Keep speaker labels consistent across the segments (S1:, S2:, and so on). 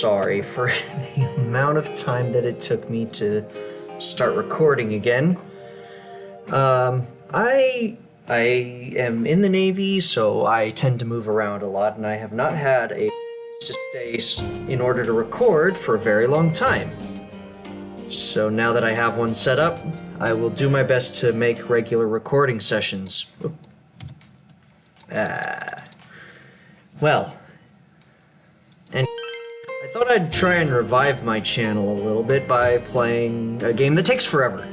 S1: sorry for the amount of time that it took me to start recording again. I am in the Navy, so I tend to move around a lot, and I have not had a place to stay in order to record for a very long time. So now that I have one set up, I will do my best to make regular recording sessions. Well, and I thought I'd try and revive my channel a little bit by playing a game that takes forever.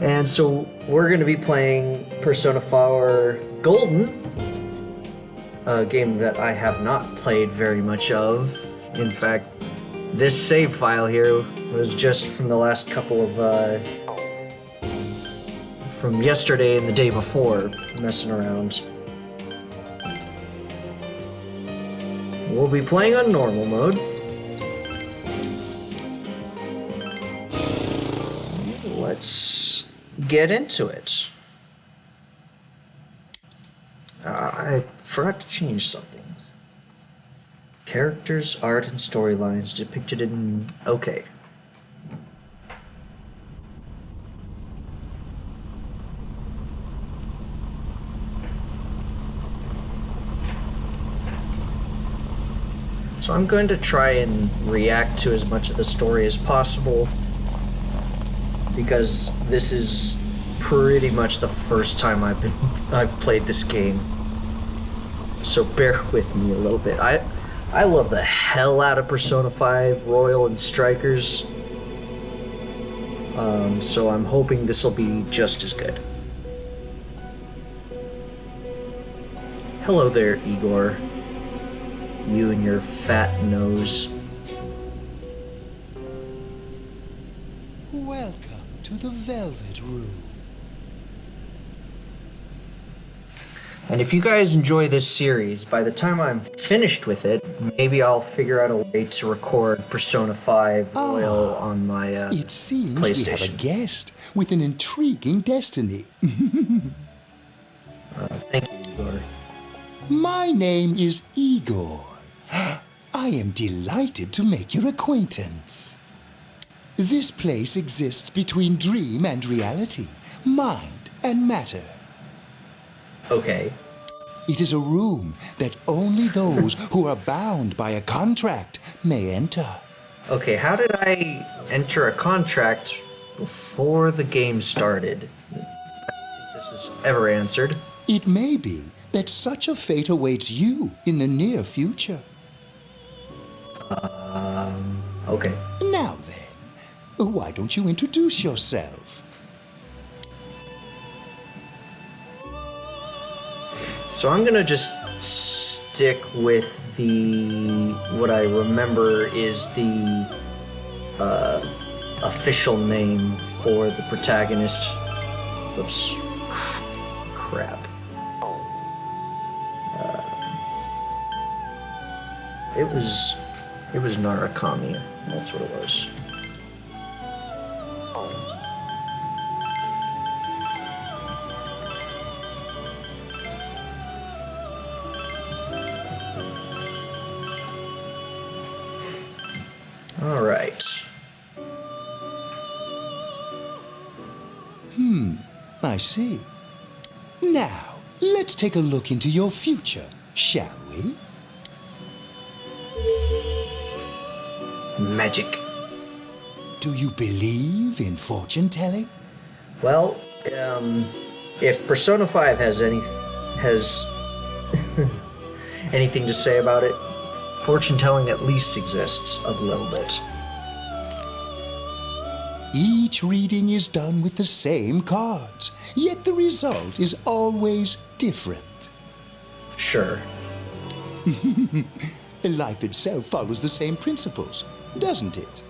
S1: And so we're going to be playing Persona 4 Golden, a game that I have not played very much of. In fact, this save file here was just from the last couple of, from yesterday and the day before, messing around. We'll be playing on normal mode. Let's get into it. I forgot to change something. Characters, art, and storylines depicted in... Okay. So I'm going to try and react to as much of the story as possible, because this is pretty much the first time I've played this game. So bear with me a little bit. I love the hell out of Persona 5 Royal and Strikers. So I'm hoping this will be just as good. Hello there, Igor. You and your fat nose.
S2: Welcome to the Velvet Room.
S1: And if you guys enjoy this series, by the time I'm finished with it, maybe I'll figure out a way to record Persona 5 Royal on my
S2: It seems
S1: PlayStation.
S2: we have a guest with an intriguing destiny.
S1: Thank you, Igor.
S2: My name is Igor. I am delighted to make your acquaintance. This place exists between dream and reality, mind and matter.
S1: Okay.
S2: It is a room that only those who are bound by a contract may enter.
S1: Okay, how did I enter a contract before the game started? I don't think this is ever answered.
S2: It may be that such a fate awaits you in the near future.
S1: Okay.
S2: Now then, why don't you introduce yourself?
S1: So I'm gonna just stick with what I remember is the official name for the protagonist. Oops. Crap. It was Narakami. That's what it was. All right.
S2: I see. Now, let's take a look into your future, shall we?
S1: Magic.
S2: Do you believe in fortune-telling?
S1: Well, if Persona 5 has anything to say about it, fortune-telling at least exists a little bit.
S2: Each reading is done with the same cards, yet the result is always different.
S1: Sure.
S2: Life itself follows the same principles, doesn't it?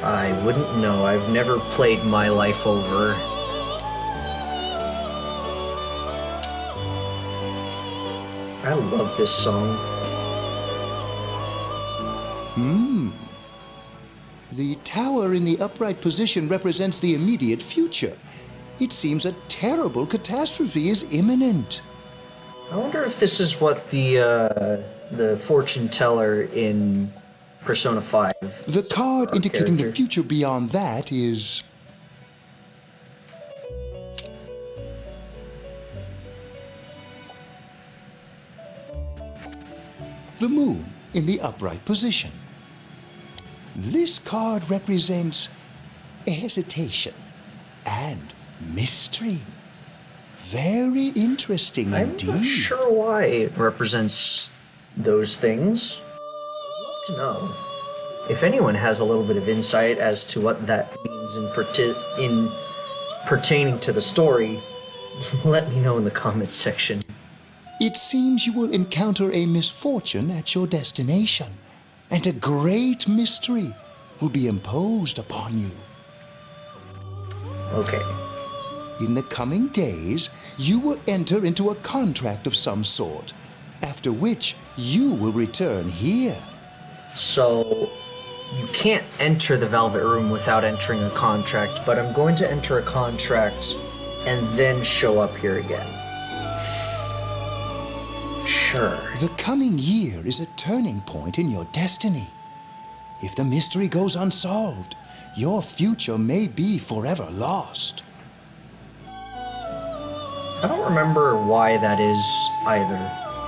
S1: I wouldn't know. I've never played my life over. I love this song.
S2: The tower in the upright position represents the immediate future. It seems a terrible catastrophe is imminent.
S1: I wonder if this is what the the fortune teller in Persona 5.
S2: The card indicating the
S1: character.
S2: future beyond that is... the moon in the upright position. This card represents hesitation and mystery. Very interesting
S1: I'm
S2: indeed.
S1: not sure why it represents those things. I'd love to know. If anyone has a little bit of insight as to what that means in pertaining to the story, let me know in the comments section.
S2: It seems you will encounter a misfortune at your destination, and a great mystery will be imposed upon you.
S1: Okay.
S2: In the coming days, you will enter into a contract of some sort, after which you will return here.
S1: So, you can't enter the Velvet Room without entering a contract, but I'm going to enter a contract and then show up here again. Sure.
S2: The coming year is a turning point in your destiny. If the mystery goes unsolved, your future may be forever lost.
S1: I don't remember why that is either.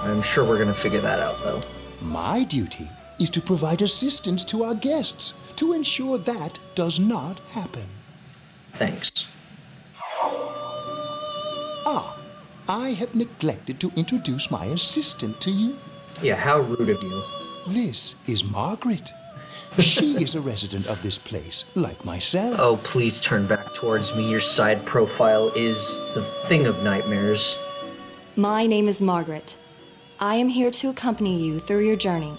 S1: I'm sure we're gonna figure that out, though.
S2: My duty is to provide assistance to our guests to ensure that does not happen.
S1: Thanks.
S2: Ah, I have neglected to introduce my assistant to you.
S1: Yeah, how rude of you.
S2: This is Margaret. She is a resident of this place, like myself.
S1: Oh, please turn back towards me. Your side profile is the thing of nightmares.
S3: My name is Margaret. I am here to accompany you through your journey.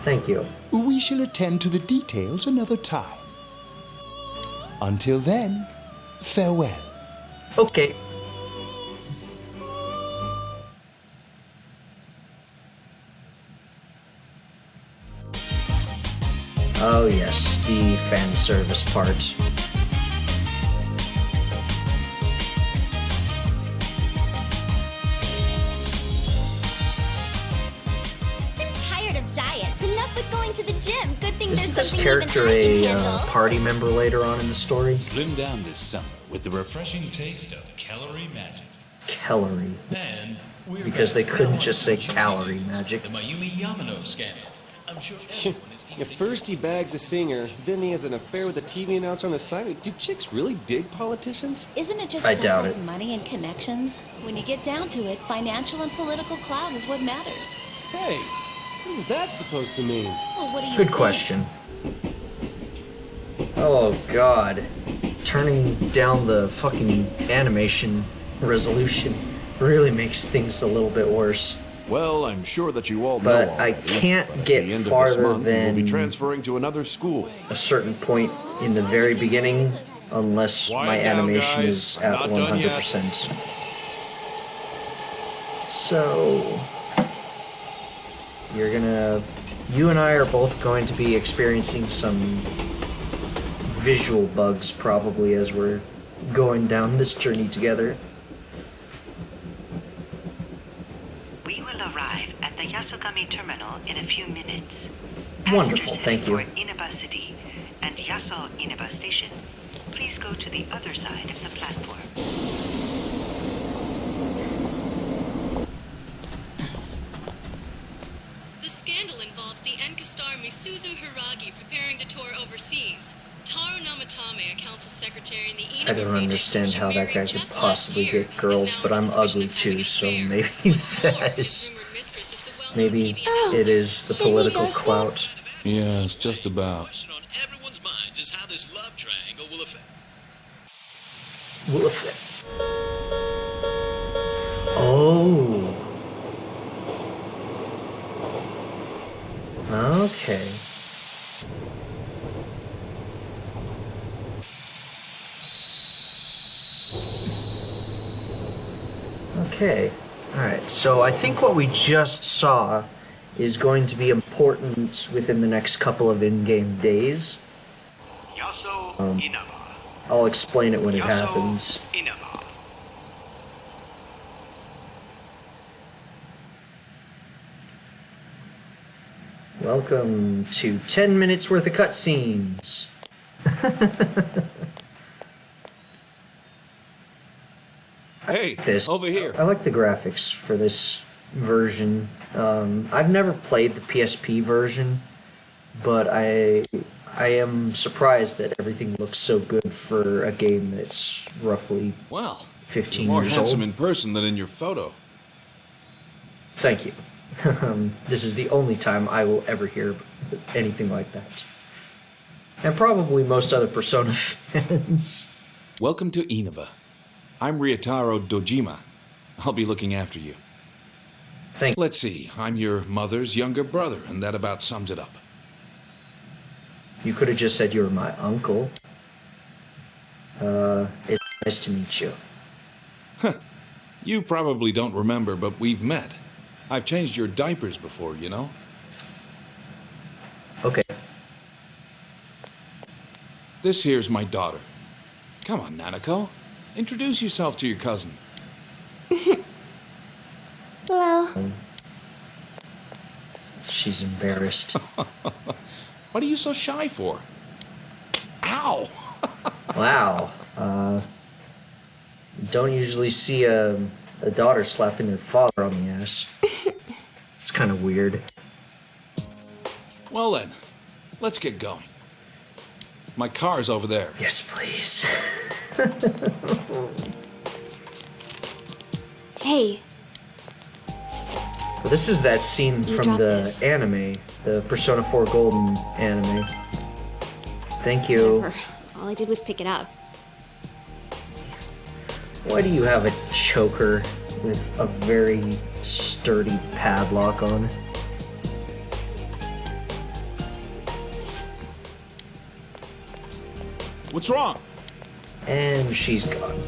S1: Thank you.
S2: We shall attend to the details another time. Until then, farewell.
S1: Okay. Oh yes, the fan service part.
S4: I'm tired of diets. Enough with going to the gym. Good thing
S1: Isn't
S4: there's
S1: this
S4: something
S1: character
S4: even I
S1: a
S4: can handle.
S1: party member later on in the story?
S5: Slim down this summer with the refreshing taste of calorie magic.
S1: Calorie.
S5: And we're
S1: Because they
S5: back
S1: couldn't
S5: now
S1: just
S5: on
S1: say
S5: the
S1: calorie
S5: Josie
S1: magic.
S5: The Mayumi Yamano scandal. I'm sure everyone is
S6: Yeah, first he bags a singer, then he has an affair with a TV announcer on the side. Do chicks really dig politicians?
S4: Isn't it just
S1: I
S4: stuff
S1: doubt
S4: like
S1: it.
S4: money and connections? When you get down to it, financial and political clout is what matters.
S6: Hey, what is that supposed to mean?
S4: Well, what do you
S1: Good
S4: think?
S1: question. Oh god. Turning down the fucking animation resolution really makes things a little bit worse.
S7: Well, I'm sure that you all know
S1: But
S7: already.
S1: I can't
S7: At
S1: get
S7: the end of this
S1: farther
S7: month, you will
S1: than
S7: be transferring to another school.
S1: a certain point in the very beginning, unless
S7: Quiet
S1: my
S7: down,
S1: animation
S7: guys.
S1: is
S7: I'm
S1: at
S7: not done yet.
S1: 100%. So, you and I are both going to be experiencing some visual bugs probably as we're going down this journey together.
S8: We will arrive at the Yasogami terminal in a few minutes.
S1: Wonderful,
S8: Passengers
S1: thank you.
S8: heading for Inaba City and Yaso Inaba Station, please go to the other side of the platform.
S9: The scandal involves the Enkastar Misuzu Hiragi preparing to tour overseas. Taro Namatame, a council secretary in the
S1: I
S9: Inaba
S1: don't
S9: region,
S1: understand
S9: who she
S1: how that
S9: married
S1: guy could
S9: just
S1: possibly
S9: last year,
S1: get girls,
S9: is now
S1: but
S9: under
S1: I'm
S9: suspicion
S1: ugly
S9: of having
S1: too,
S9: an
S1: so
S9: affair.
S1: maybe
S9: His fourth,
S1: that
S9: his
S1: is...
S9: rumored mistress is the well-known
S1: Maybe
S9: TV announcer.
S1: it is the
S4: should we
S1: political
S4: go see?
S1: clout.
S5: Yes, just about.
S10: question on everyone's minds is how this love triangle will affect.
S1: Oh. Okay. Okay. Alright, so I think what we just saw is going to be important within the next couple of in-game days.
S8: Yaso Inaba.
S1: I'll explain it when it
S8: Yaso
S1: happens.
S8: Inaba.
S1: Welcome to 10 minutes worth of cutscenes.
S7: Hey, over here.
S1: I like the graphics for this version. I've never played the PSP version, but I am surprised that everything looks so good for a game that's roughly
S7: Well,
S1: 15
S7: you're more
S1: years
S7: handsome
S1: old.
S7: in person than in your photo.
S1: Thank you. This is the only time I will ever hear anything like that. And probably most other Persona fans.
S7: Welcome to Inaba. I'm Ryotaro Dojima. I'll be looking after you.
S1: Thank you.
S7: Let's see, I'm your mother's younger brother, and that about sums it up.
S1: You could have just said you were my uncle. It's nice to meet you.
S7: You probably don't remember, but we've met. I've changed your diapers before, you know?
S1: Okay.
S7: This here's my daughter. Come on, Nanako. Introduce yourself to your cousin.
S4: Hello.
S1: She's embarrassed.
S7: What are you so shy for? Ow!
S1: Wow. Don't usually see a daughter slapping their father on the ass. It's kind of weird.
S7: Well then, let's get going. My car's over there.
S1: Yes, please.
S4: Hey,
S1: This is that scene
S4: You
S1: from
S4: dropped
S1: the
S4: this.
S1: anime, the Persona 4 Golden anime. Thank you.
S4: whatever. All I did was pick it up.
S1: Why do you have a choker with a very sturdy padlock on it?
S7: What's wrong?
S1: And she's gone.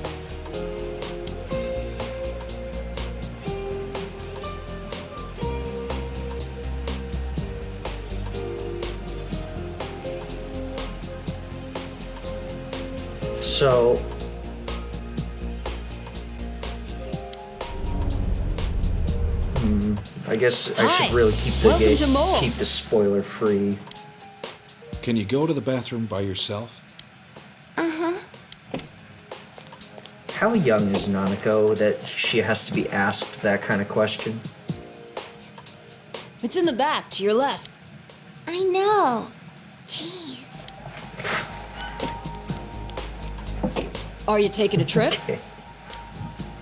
S1: So, I guess I should
S3: Hi.
S1: really keep the
S3: Welcome to Mole.
S1: keep the spoiler free.
S7: Can you go to the bathroom by yourself?
S1: How young is Nanako that she has to be asked that kind of question?
S3: It's in the back, to your left.
S4: I know. Jeez.
S3: Are you taking a trip?
S1: Okay.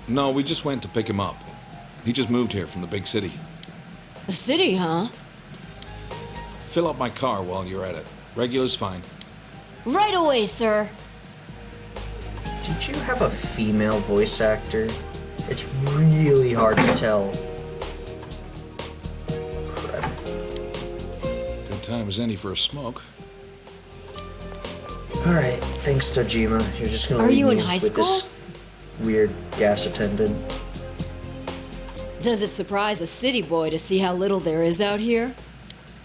S7: No, we just went to pick him up. He just moved here from the big city.
S3: A city, huh?
S7: Fill up my car while you're at it. Regular's fine.
S3: Right away, sir.
S1: Did you have a female voice actor? It's really hard to tell. Crap.
S7: Good time as any for a smoke.
S1: Alright, thanks, Dojima. You're just gonna
S3: Are
S1: leave
S3: you in
S1: me
S3: high
S1: with
S3: school?
S1: this weird gas attendant.
S3: Does it surprise a city boy to see how little there is out here?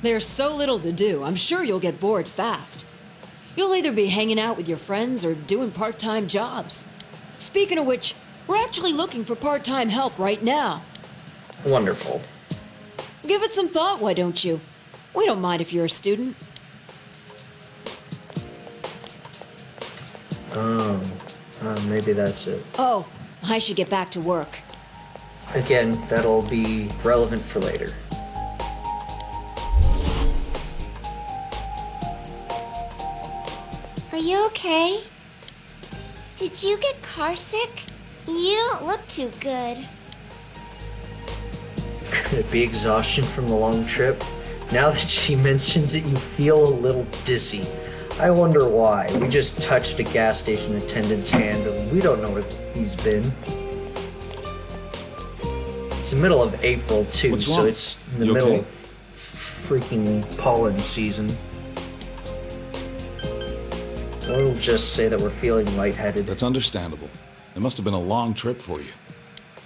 S3: There's so little to do, I'm sure you'll get bored fast. You'll either be hanging out with your friends or doing part-time jobs. Speaking of which, we're actually looking for part-time help right now.
S1: Wonderful.
S3: Give it some thought, why don't you? We don't mind if you're a student.
S1: Maybe that's it.
S3: Oh, I should get back to work.
S1: Again, that'll be relevant for later.
S4: Are you okay? Did you get car sick? You don't look too good.
S1: Could it be exhaustion from the long trip? Now that she mentions it, you feel a little dizzy. I wonder why. We just touched a gas station attendant's hand, and we don't know where he's been. It's the middle of April, too,
S7: What's
S1: so
S7: wrong?
S1: it's in the
S7: You
S1: middle
S7: okay?
S1: of freaking pollen season. We'll just say that we're feeling lightheaded.
S7: That's understandable. It must have been a long trip for you.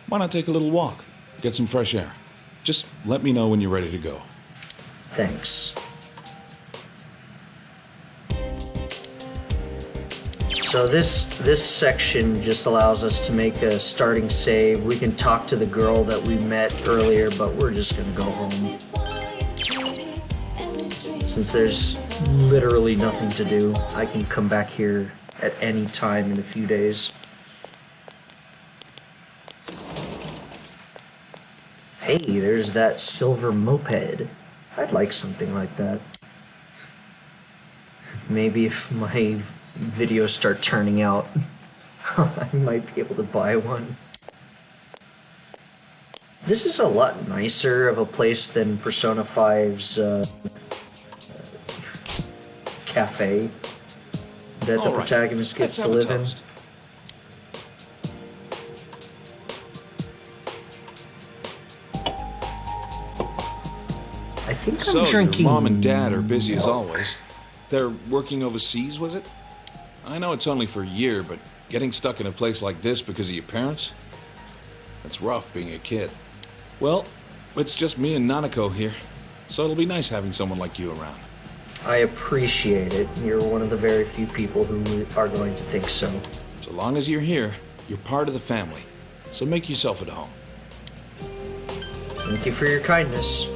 S7: Why not take a little walk? Get some fresh air. Just let me know when you're ready to go.
S1: Thanks. So this section just allows us to make a starting save. We can talk to the girl that we met earlier, but we're just gonna go home. Since there's literally nothing to do, I can come back here at any time in a few days. Hey, there's that silver moped. I'd like something like that. Maybe if my videos start turning out, I might be able to buy one. This is a lot nicer of a place than Persona 5's cafe that the protagonist gets to live in. I think I'm drinking.
S7: Your mom and dad are busy as always. They're working overseas, was it? I know it's only for a year, but getting stuck in a place like this because of your parents? That's rough being a kid. Well, it's just me and Nanako here, so it'll be nice having someone like you around.
S1: I appreciate it. You're one of the very few people who are going to think so.
S7: So long as you're here, you're part of the family. So make yourself at home.
S1: Thank you for your kindness.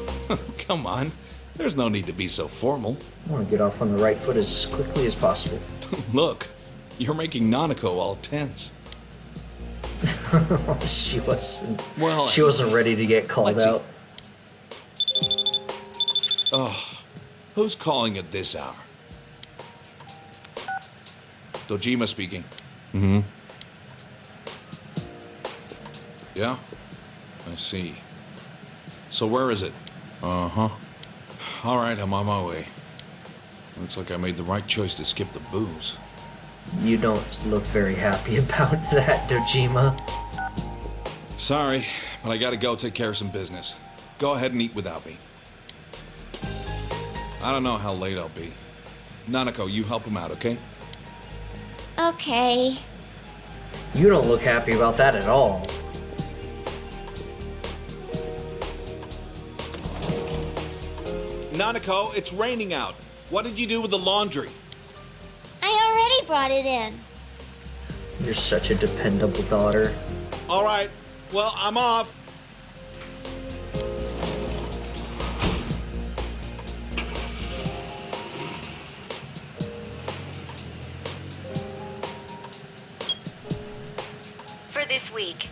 S7: Come on, there's no need to be so formal.
S1: I want to get off on the right foot as quickly as possible.
S7: Look, you're making Nanako all tense.
S1: She wasn't ready to get called out.
S7: Oh, who's calling at this hour? Dojima speaking. Mm-hmm. Yeah? I see. So where is it? Uh-huh. All right, I'm on my way. Looks like I made the right choice to skip the booze.
S1: You don't look very happy about that, Dojima.
S7: Sorry, but I gotta go take care of some business. Go ahead and eat without me. I don't know how late I'll be. Nanako, you help him out, okay?
S4: Okay.
S1: You don't look happy about that at all.
S7: Nanako, it's raining out. What did you do with the laundry?
S4: I already brought it in.
S1: You're such a dependable daughter.
S7: All right, well, I'm off.
S11: For this week.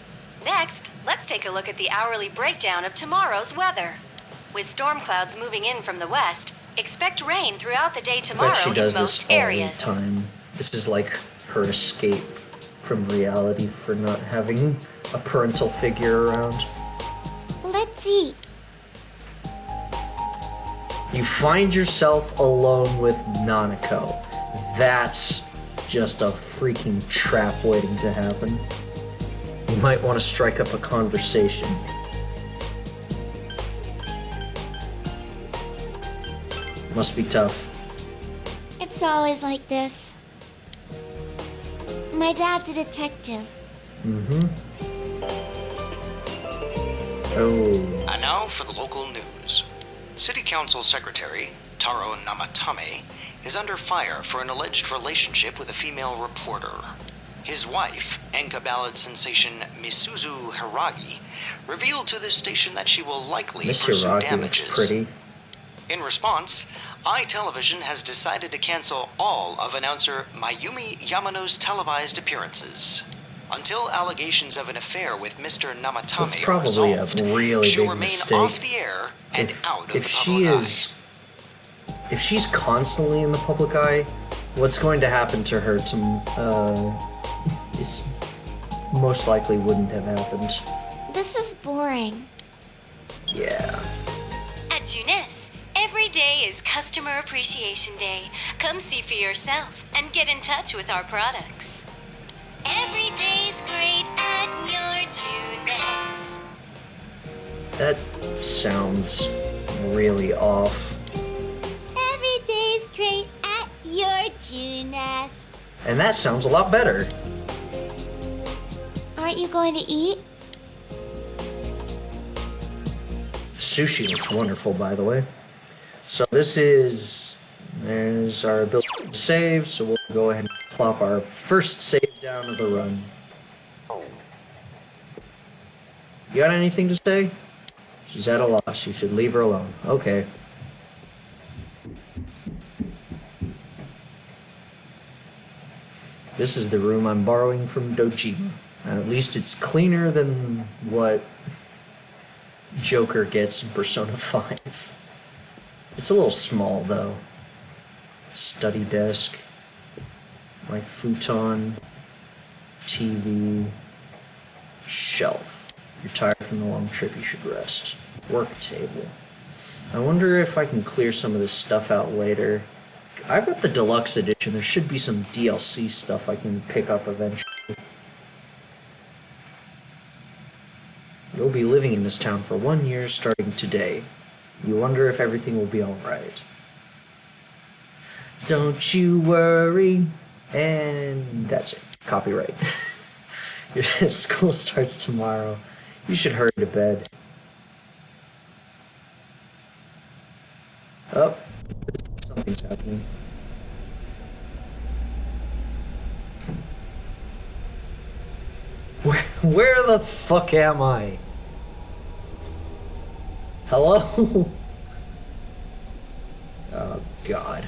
S11: Next, let's take a look at the hourly breakdown of tomorrow's weather. With storm clouds moving in from the west, expect rain throughout the day
S1: I bet
S11: tomorrow
S1: she
S11: in
S1: does
S11: most
S1: this all
S11: areas.
S1: the time. This is like her escape from reality for not having a parental figure around.
S4: Let's eat.
S1: You find yourself alone with Nanako. That's just a freaking trap waiting to happen. You might want to strike up a conversation. Must be tough.
S4: It's always like this. My dad's a detective.
S1: Mm-hmm. Oh.
S12: And now for the local news. City Council Secretary Taro Namatame is under fire for an alleged relationship with a female reporter. His wife, Enka ballad sensation Misuzu Hiragi, revealed to this station that she will likely
S1: Miss
S12: pursue
S1: Hiragi
S12: damages.
S1: looks pretty.
S12: In response, iTelevision has decided to cancel all of announcer Mayumi Yamano's televised appearances. Until allegations of an affair with Mr. Namatame
S1: That's
S12: are
S1: probably a
S12: resolved,
S1: really
S12: she'll
S1: big
S12: remain
S1: mistake.
S12: off the air and out of the public eye.
S1: If she's constantly in the public eye, what's going to happen to her is most likely wouldn't have happened.
S4: This is boring.
S1: Yeah.
S11: At Junes, every day is Customer Appreciation Day. Come see for yourself and get in touch with our products. Every day's great at your Junes.
S1: That sounds really off.
S4: Every day's great at your Junes.
S1: And that sounds a lot better.
S4: Aren't you going to eat?
S1: Sushi looks wonderful, by the way. So there's our ability to save, so we'll go ahead and plop our first save down of the run. You got anything to say? She's at a loss. You should leave her alone. Okay. This is the room I'm borrowing from Dojima. At least it's cleaner than what Joker gets in Persona 5. It's a little small, though. Study desk. My futon. TV. Shelf. You're tired from the long trip, you should rest. Work table. I wonder if I can clear some of this stuff out later. I've got the deluxe edition. There should be some DLC stuff I can pick up eventually. You'll be living in this town for 1 year starting today. You wonder if everything will be alright. Don't you worry. And that's it. Copyright. Your school starts tomorrow. You should hurry to bed. Oh, something's happening. Where the fuck am I? Hello? Oh, God.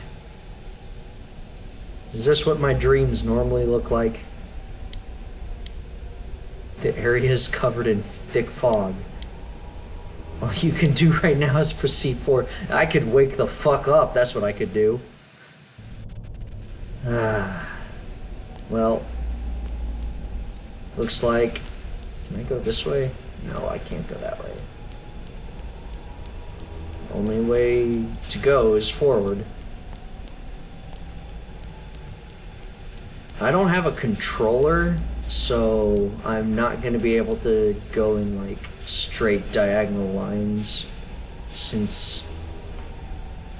S1: Is this what my dreams normally look like? The area is covered in thick fog. All you can do right now is proceed forward. I could wake the fuck up. That's what I could do. Well, looks like... Can I go this way? No, I can't go that way. Only way to go is forward. I don't have a controller, so I'm not going to be able to go in, like, straight diagonal lines, since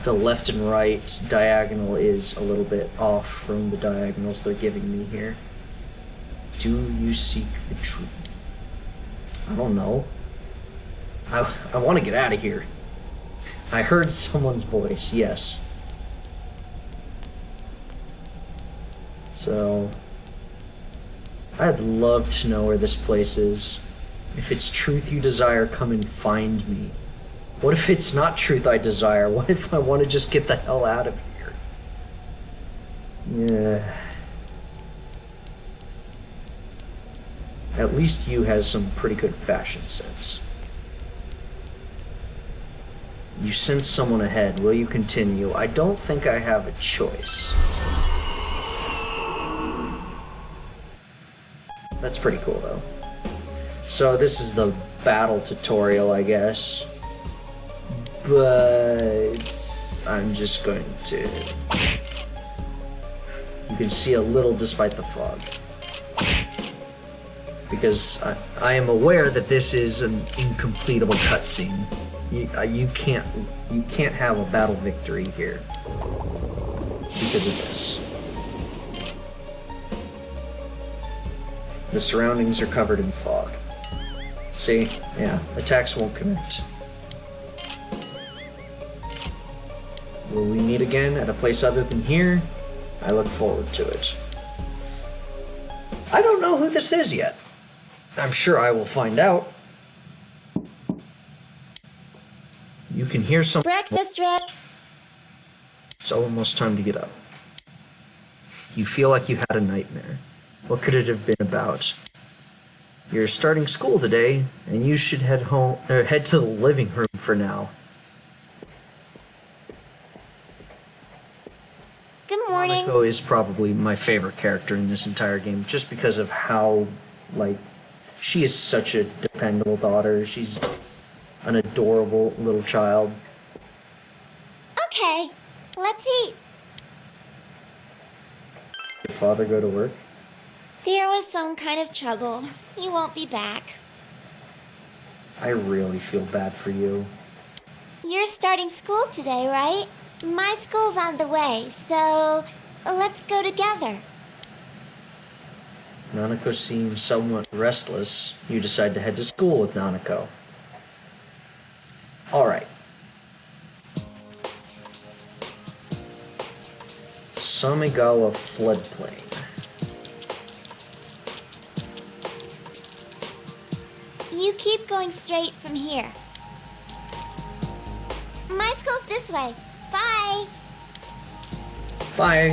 S1: the left and right diagonal is a little bit off from the diagonals they're giving me here. Do you seek the truth? I don't know. I want to get out of here. I heard someone's voice, yes. So, I'd love to know where this place is. If it's truth you desire, come and find me. What if it's not truth I desire? What if I want to just get the hell out of here? Yeah. At least you has some pretty good fashion sense. You sense someone ahead. Will you continue? I don't think I have a choice. That's pretty cool, though. So this is the battle tutorial, I guess. But I'm just going to... You can see a little despite the fog. Because I am aware that this is an incompletable cutscene. You can't have a battle victory here because of this. The surroundings are covered in fog. See? Yeah, attacks won't connect. Will we meet again at a place other than here? I look forward to it. I don't know who this is yet. I'm sure I will find out. You can hear some...
S4: Breakfast ready.
S1: It's almost time to get up. You feel like you had a nightmare. What could it have been about? You're starting school today, and you should head home, or head to the living room for now.
S4: Good morning.
S1: Nanako is probably my favorite character in this entire game, just because of how, like, she is such a dependable daughter. She's an adorable little child.
S4: Okay, let's eat.
S1: Did your father go to work?
S4: There was some kind of trouble. He won't be back.
S1: I really feel bad for you.
S4: You're starting school today, right? My school's on the way, so let's go together.
S1: Nanako seems somewhat restless. You decide to head to school with Nanako. Alright. Samegawa floodplain.
S4: You keep going straight from here. My school's this way. Bye.
S1: Bye.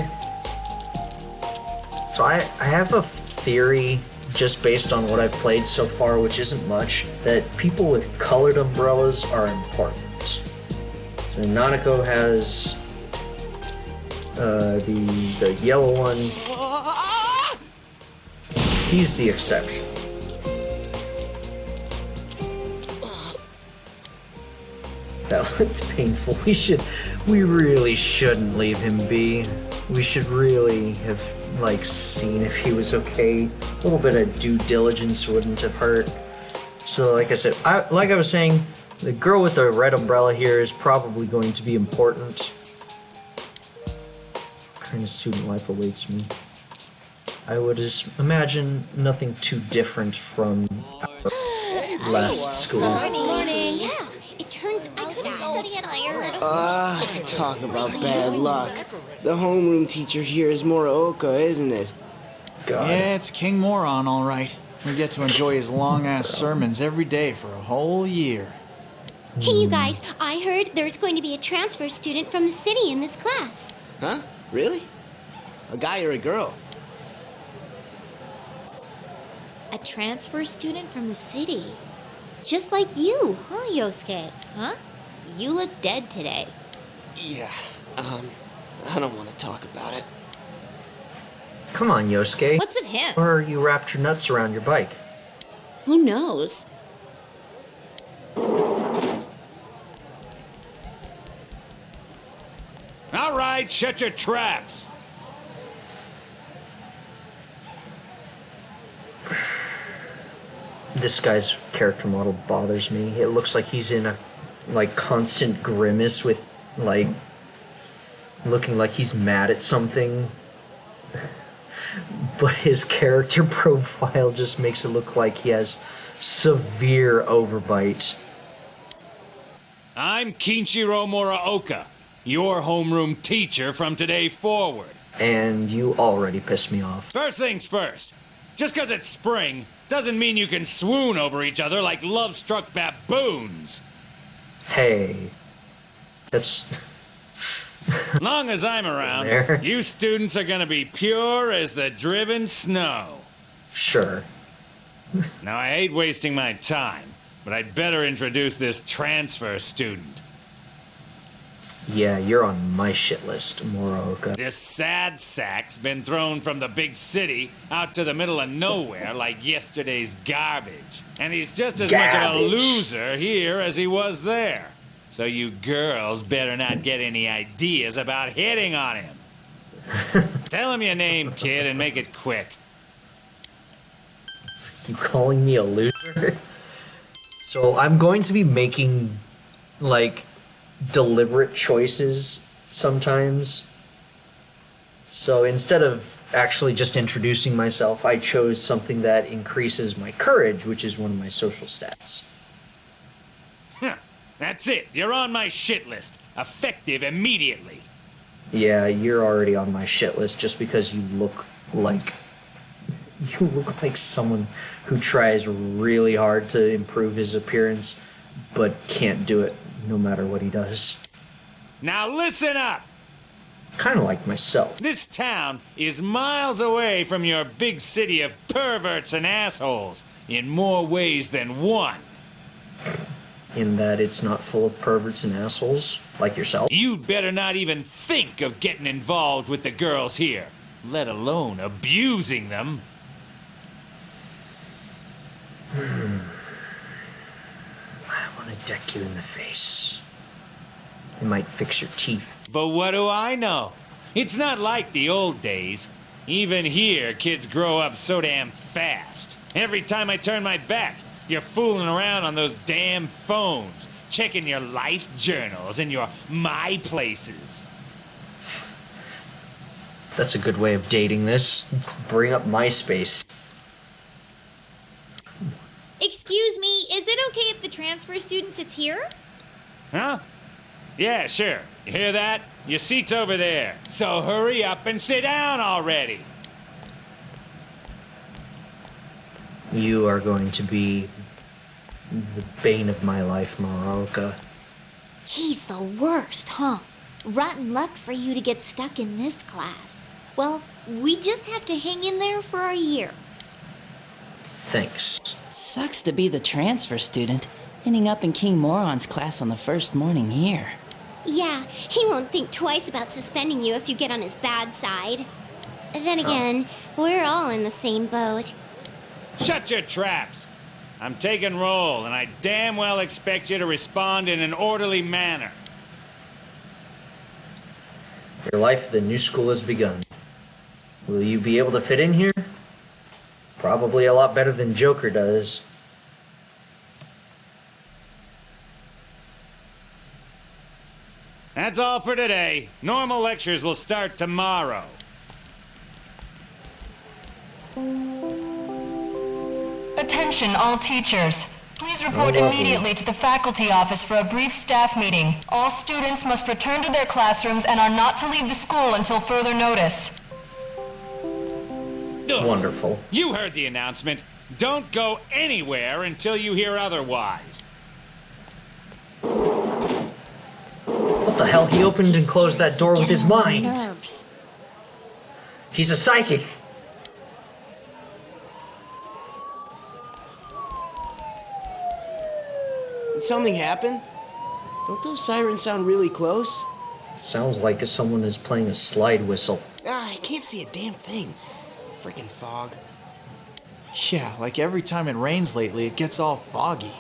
S1: So I have a theory, just based on what I've played so far, which isn't much, that people with colored umbrellas are important. So Nanako has the yellow one. He's the exception. That looks painful. We really shouldn't leave him be. We should really have, like, seen if he was okay. A little bit of due diligence wouldn't have hurt. So, like I said, like I was saying, the girl with the red umbrella here is probably going to be important. What kind of student life awaits me? I would just imagine nothing too different from our last school.
S4: Morning. Yeah, it turns out I'm so tired.
S13: Talk about bad luck. The homeroom teacher here is Muraoka, isn't it?
S1: God.
S14: Yeah, it's King Moron, all right. We get to enjoy his long-ass sermons every day for a whole year.
S4: Hey, you guys, I heard there's going to be a transfer student from the city in this class.
S13: Huh? Really? A guy or a girl?
S4: A transfer student from the city. Just like you, huh, Yosuke? Huh? You look dead today.
S13: Yeah, I don't want to talk about it.
S1: Come on, Yosuke.
S4: What's with him?
S1: Or you wrapped your nuts around your bike.
S4: Who knows?
S5: All right, shut your traps.
S1: This guy's character model bothers me. It looks like he's in a, like, constant grimace with, like, looking like he's mad at something. But his character profile just makes it look like he has severe overbite.
S5: I'm Kinshiro Muraoka, your homeroom teacher from today forward.
S1: And you already pissed me off.
S5: First things first. Just 'cause it's spring doesn't mean you can swoon over each other like love-struck baboons.
S1: Hey. That's...
S5: Long as I'm around, you students are gonna be pure as the driven snow.
S1: Sure.
S5: Now, I hate wasting my time, but I'd better introduce this transfer student.
S1: Yeah, you're on my shit list, Muraoka.
S5: This sad sack's been thrown from the big city out to the middle of nowhere like yesterday's garbage. And he's just as much of a loser here as he was there. So you girls better not get any ideas about hitting on him. Tell him your name, kid, and make it quick.
S1: You calling me a loser? So I'm going to be making, like, deliberate choices sometimes. So instead of actually just introducing myself, I chose something that increases my courage, which is one of my social stats.
S5: Huh. That's it. You're on my shit list. Effective immediately.
S1: Yeah, you're already on my shit list just because you look like someone who tries really hard to improve his appearance but can't do it no matter what he does.
S5: Now listen up!
S1: Kind of like myself.
S5: This town is miles away from your big city of perverts and assholes in more ways than one.
S1: In that it's not full of perverts and assholes like yourself.
S5: You'd better not even think of getting involved with the girls here, let alone abusing them.
S1: I want to deck you in the face. It might fix your teeth.
S5: But what do I know? It's not like the old days. Even here, kids grow up so damn fast. Every time I turn my back, you're fooling around on those damn phones, checking your life journals and your my places.
S1: That's a good way of dating this. Bring up MySpace.
S15: Excuse me, is it okay if the transfer student sits here?
S5: Huh? Yeah, sure. You hear that? Your seat's over there. So hurry up and sit down already.
S1: You are going to be the bane of my life, Muraoka.
S4: He's the worst, huh? Rotten luck for you to get stuck in this class. Well, we just have to hang in there for a year.
S1: Thanks.
S16: Sucks to be the transfer student, ending up in King Moron's class on the first morning here.
S4: Yeah, he won't think twice about suspending you if you get on his bad side. Then again, we're all in the same boat.
S5: Shut your traps! I'm taking roll, and I damn well expect you to respond in an orderly manner.
S1: Your life at the new school has begun. Will you be able to fit in here? Probably a lot better than Joker does.
S5: That's all for today. Normal lectures will start tomorrow.
S17: Attention all teachers. Please report immediately to the faculty office for a brief staff meeting. All students must return to their classrooms and are not to leave the school until further notice.
S5: Ugh.
S1: Wonderful.
S5: You heard the announcement. Don't go anywhere until you hear otherwise.
S1: What the hell? He opened and closed that door with his mind.
S3: Nerves.
S1: He's a psychic.
S13: Did something happen? Don't those sirens sound really close?
S1: It sounds like someone is playing a slide whistle.
S13: I can't see a damn thing. Freaking fog.
S14: Yeah, like every time it rains lately, it gets all foggy.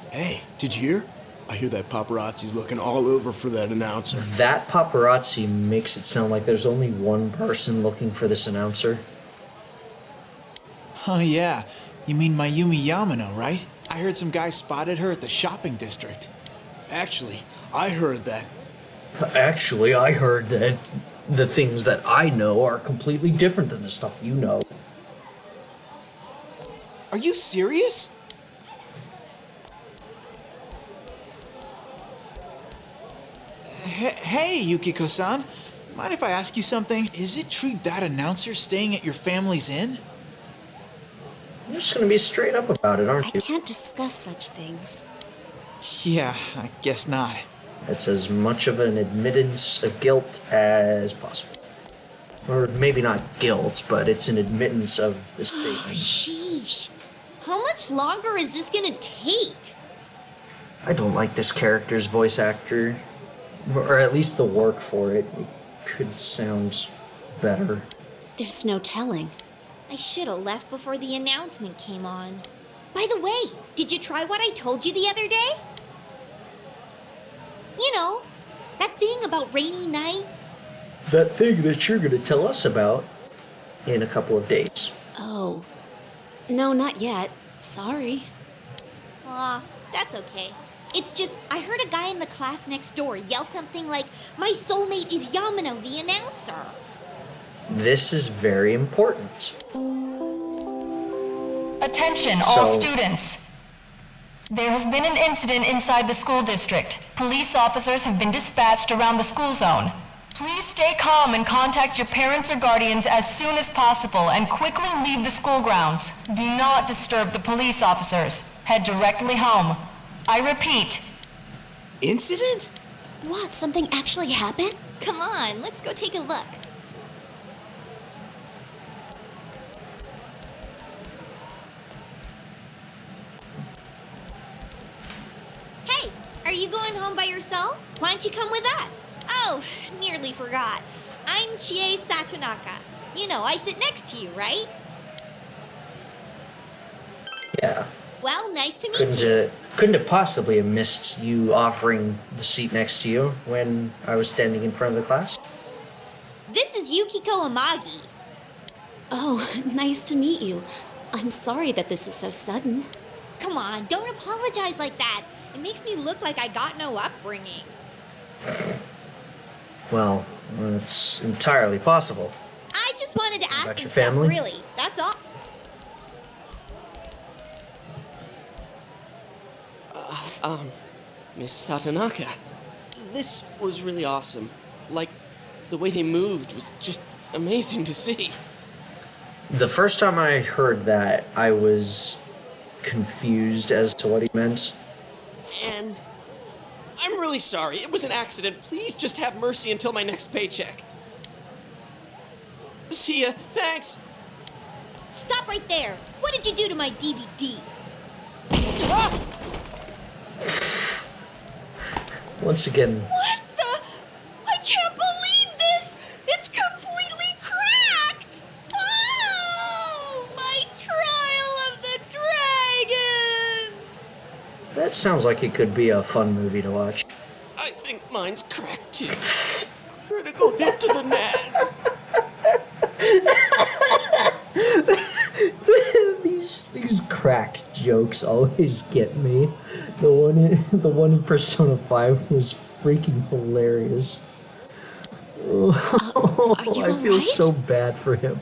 S18: Hey, did you hear? I hear that paparazzi's looking all over for that announcer.
S1: That paparazzi makes it sound like there's only one person looking for this announcer.
S14: Oh yeah, you mean Mayumi Yamano, right? I heard some guy spotted her at the shopping district.
S18: Actually, I heard that.
S1: Actually, I heard that the things that I know are completely different than the stuff you know.
S13: Are you serious?
S14: Hey, Yukiko-san. Mind if I ask you something? Is it true that announcer's staying at your family's inn?
S1: You're just gonna be straight up about it, aren't you?
S3: I can't discuss such things.
S14: Yeah, I guess not.
S1: It's as much of an admittance of guilt as possible. Or maybe not guilt, but it's an admittance of the statement.
S4: Sheesh. How much longer is this gonna take?
S1: I don't like this character's voice actor. Or at least the work for it. It could sound better.
S3: There's no telling.
S4: I should have left before the announcement came on. By the way, did you try what I told you the other day? You know, that thing about rainy nights?
S1: That thing that you're gonna tell us about in a couple of days.
S3: Oh. No, not yet. Sorry.
S4: Aw, that's okay. It's just, I heard a guy in the class next door yell something like, "My soulmate is Yamano, the announcer."
S1: This is very important.
S17: Attention all students. There has been an incident inside the school district. Police officers have been dispatched around the school zone. Please stay calm and contact your parents or guardians as soon as possible and quickly leave the school grounds. Do not disturb the police officers. Head directly home. I repeat.
S13: Incident?
S3: What? Something actually happened?
S4: Come on, let's go take a look. Hey, are you going home by yourself? Why don't you come with us? Oh, nearly forgot. I'm Chie Satonaka. You know, I sit next to you, right?
S1: Yeah.
S4: Well, nice to meet you.
S1: Couldn't have possibly have missed you offering the seat next to you when I was standing in front of the class.
S4: This is Yukiko Amagi.
S3: Oh, nice to meet you. I'm sorry that this is so sudden.
S4: Come on, don't apologize like that. It makes me look like I got no upbringing.
S1: Well, it's entirely possible.
S4: I just wanted to ask
S1: About
S4: some
S1: your
S4: stuff,
S1: family?
S4: really. That's all.
S13: Miss Satonaka. This was really awesome. Like, the way they moved was just amazing to see.
S1: The first time I heard that, I was confused as to what he meant.
S13: And I'm really sorry. It was an accident. Please just have mercy until my next paycheck. See ya. Thanks.
S15: Stop right there. What did you do to my DVD?
S13: Ah!
S1: Once again.
S15: What the? I can't believe this! It's completely cracked! Oh! My Trial of the Dragon!
S1: That sounds like it could be a fun movie to watch.
S13: I think mine's cracked too. Critical hit to the nads.
S1: These cracked jokes always get me. The one in Persona 5 was freaking hilarious. Oh, I feel so bad for him.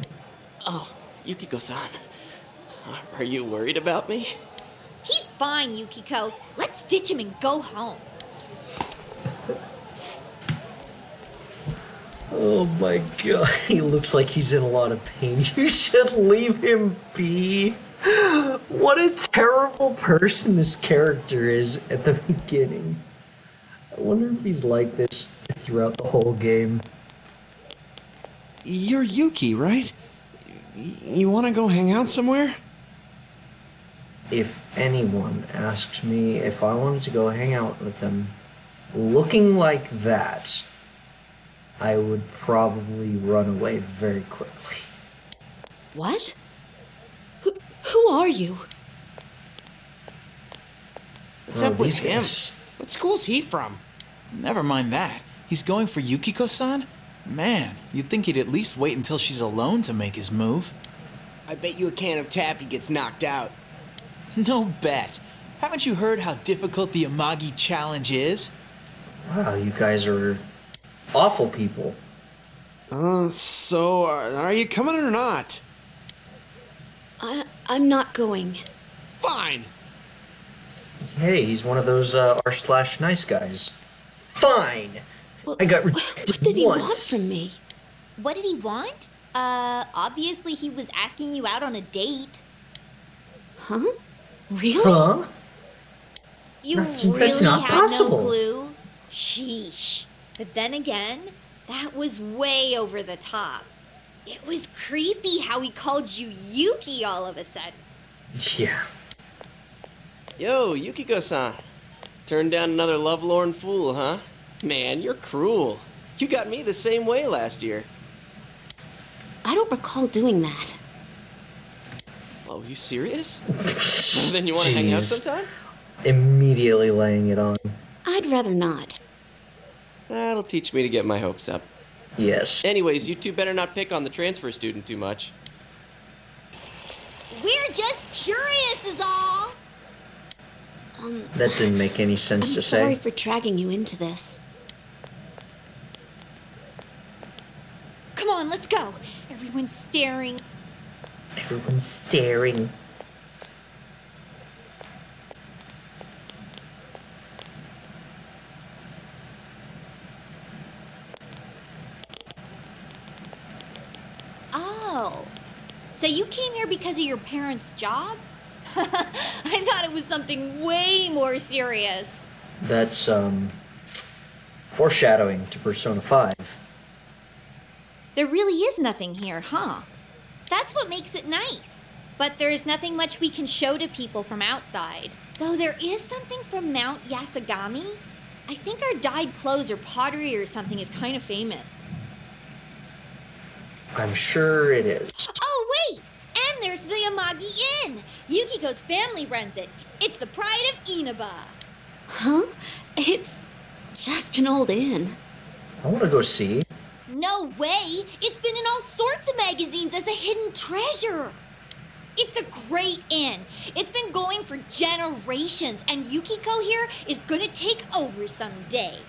S13: Oh, Yukiko-san. Are you worried about me?
S15: He's fine, Yukiko. Let's ditch him and go home.
S1: Oh my god, he looks like he's in a lot of pain. You should leave him be. What a terrible person this character is at the beginning. I wonder if he's like this throughout the whole game.
S18: You're Yuki, right? You want to go hang out somewhere?
S1: If anyone asked me if I wanted to go hang out with them looking like that, I would probably run away very quickly.
S3: What? Who are you?
S14: What's up with him?
S1: Guys.
S14: What school's he from? Never mind that. He's going for Yukiko-san? Man, you'd think he'd at least wait until she's alone to make his move.
S13: I bet you a can of taffy gets knocked out.
S14: No bet. Haven't you heard how difficult the Amagi challenge is?
S1: Wow, you guys are awful people.
S18: So are you coming or not?
S3: I'm not going.
S18: Fine.
S1: Hey, he's one of those r/nice guys. Fine. I got rejected
S3: What did he
S1: once.
S3: want from me?
S15: What did he want? Obviously he was asking you out on a date.
S3: Huh? Really?
S1: Huh?
S15: You
S1: That's
S15: really
S1: not
S15: had
S1: possible.
S15: no clue? Sheesh. But then again, that was way over the top. It was creepy how he called you Yuki all of a sudden.
S1: Yeah.
S13: Yo, Yukiko-san. Turned down another lovelorn fool, huh? Man, you're cruel. You got me the same way last year.
S3: I don't recall doing that.
S13: Oh, you serious? So then you want to hang out
S1: Jeez.
S13: sometime?
S1: Immediately laying it on.
S3: I'd rather not.
S13: That'll teach me to get my hopes up.
S1: Yes.
S13: Anyways, you two better not pick on the transfer student too much.
S15: We're just curious is all.
S1: That didn't make any sense
S3: I'm
S1: to
S3: sorry
S1: say.
S3: for dragging you into this.
S15: Come on, let's go. Everyone's staring.
S1: Everyone's staring.
S15: Oh. So you came here because of your parents' job? I thought it was something way more serious.
S1: That's, foreshadowing to Persona 5.
S15: There really is nothing here, huh? That's what makes it nice. But there's nothing much we can show to people from outside. Though there is something from Mount Yasogami. I think our dyed clothes or pottery or something is kind of famous.
S1: I'm sure it is.
S15: Oh, wait! And there's the Amagi Inn! Yukiko's family runs it. It's the pride of Inaba.
S3: Huh? It's just an old inn.
S1: I want to go see.
S15: No way! It's been in all sorts of magazines as a hidden treasure. It's a great inn. It's been going for generations, and Yukiko here is gonna take over someday.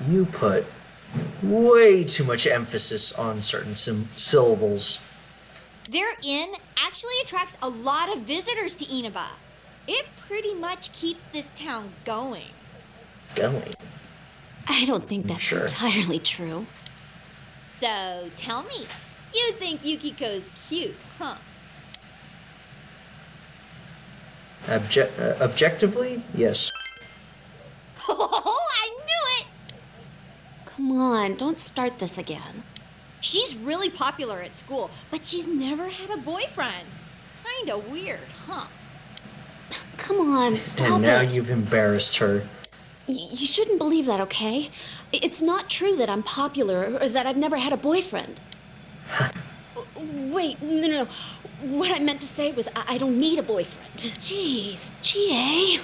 S1: You put way too much emphasis on certain syllables.
S15: Their inn actually attracts a lot of visitors to Inaba. It pretty much keeps this town going.
S1: Going.
S3: I don't think that's
S1: Sure.
S3: entirely true.
S15: So, tell me, you think Yukiko's cute, huh?
S1: Objectively, yes.
S15: Oh, I knew it!
S3: Come on, don't start this again.
S15: She's really popular at school, but she's never had a boyfriend. Kinda weird, huh?
S19: Come on, stop it.
S1: And now you've embarrassed her.
S19: You shouldn't believe that, okay? It's not true that I'm popular or that I've never had a boyfriend. Wait, no. What I meant to say was I don't need a boyfriend. Jeez, GA.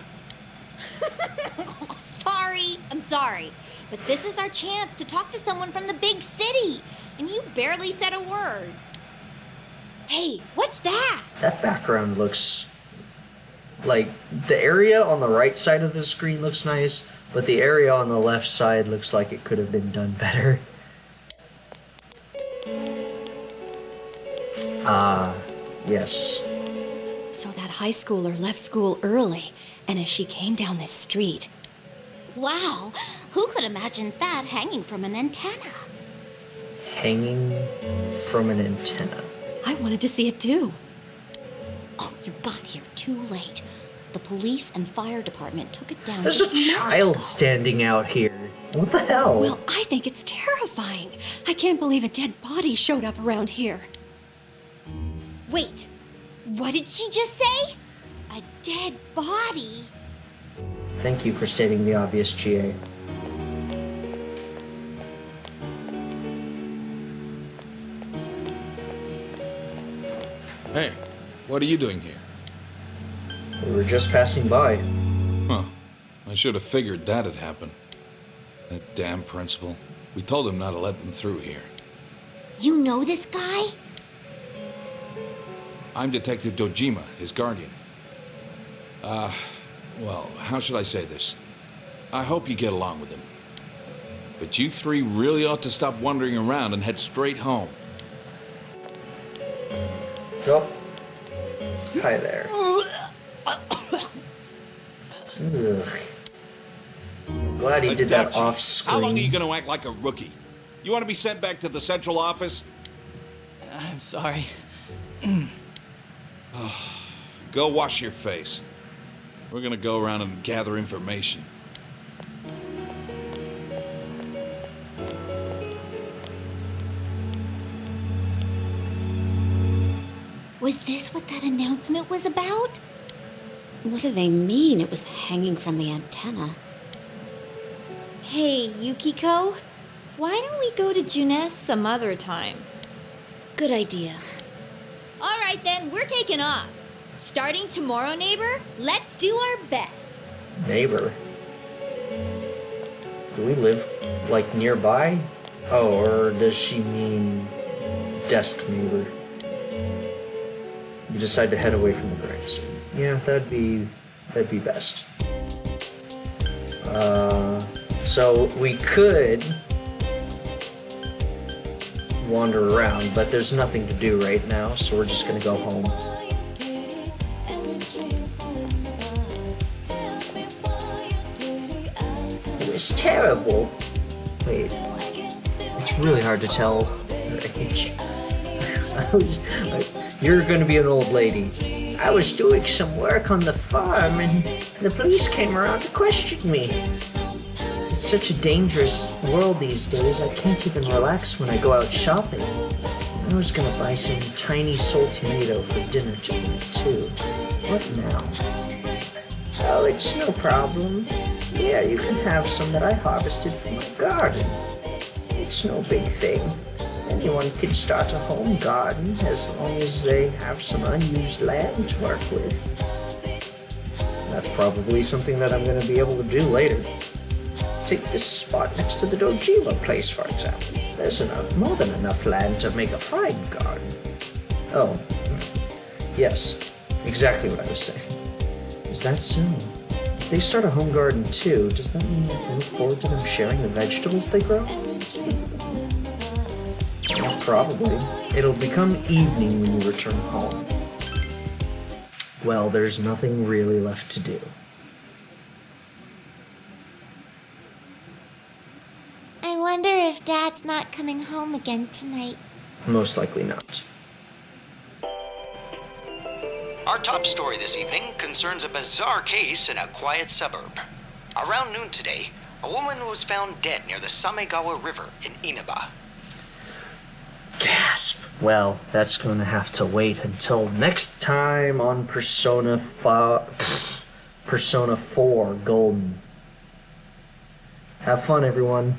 S15: I'm sorry. But this is our chance to talk to someone from the big city. And you barely said a word. Hey, what's that?
S1: That background looks like the area on the right side of the screen looks nice, but the area on the left side looks like it could have been done better. Yes.
S19: So that high schooler left school early, and as she came down this street...
S11: Wow, who could imagine that hanging from an antenna?
S1: Hanging from an antenna.
S19: I wanted to see it too.
S11: Oh, you got here too late. The police and fire department took it down.
S1: There's a child standing out here. What the hell?
S19: Well, I think it's terrifying. I can't believe a dead body showed up around here.
S15: Wait, what did she just say? A dead body?
S1: Thank you for stating the obvious, GA.
S7: Hey, what are you doing here?
S1: We were just passing by.
S7: Huh. I should have figured that'd happen. That damn principal. We told him not to let them through here.
S4: You know this guy?
S7: I'm Detective Dojima, his guardian. Well, how should I say this? I hope you get along with him. But you three really ought to stop wandering around and head straight home.
S1: Oh. Hi there. Ugh. I'm glad he did that off screen.
S7: How long are you going to act like a rookie? You want to be sent back to the central office?
S14: I'm sorry.
S7: Go wash your face. We're going to go around and gather information.
S4: Was this what that announcement was about?
S19: What do they mean it was hanging from the antenna?
S15: Hey, Yukiko, why don't we go to Junes some other time?
S19: Good idea.
S15: All right then, we're taking off. Starting tomorrow, neighbor, let's do our best.
S1: Neighbor? Do we live, like, nearby? Oh, or does she mean desk neighbor? You decide to head away from the crime scene. Yeah, that'd be best. So we could wander around, but there's nothing to do right now, so we're just gonna go home. It was terrible. Wait, it's really hard to tell her age. You're gonna be an old lady. I was doing some work on the farm and the police came around to question me. It's such a dangerous world these days, I can't even relax when I go out shopping. I was gonna buy some tiny soul tomato for dinner tonight, too. What now? Oh, it's no problem. Yeah, you can have some that I harvested from my garden. It's no big thing. Anyone can start a home garden as long as they have some unused land to work with. That's probably something that I'm going to be able to do later. Take this spot next to the Dojima place, for example. There's more than enough land to make a fine garden. Oh, yes, exactly what I was saying. Is that so? If they start a home garden too, does that mean I can look forward to them sharing the vegetables they grow? Yeah, probably. It'll become evening when you return home. Well, there's nothing really left to do.
S4: I wonder if Dad's not coming home again tonight.
S1: Most likely not.
S12: Our top story this evening concerns a bizarre case in a quiet suburb. Around noon today, a woman was found dead near the Samegawa River in Inaba.
S1: Well, that's going to have to wait until next time on Persona 4 Golden. Have fun, everyone.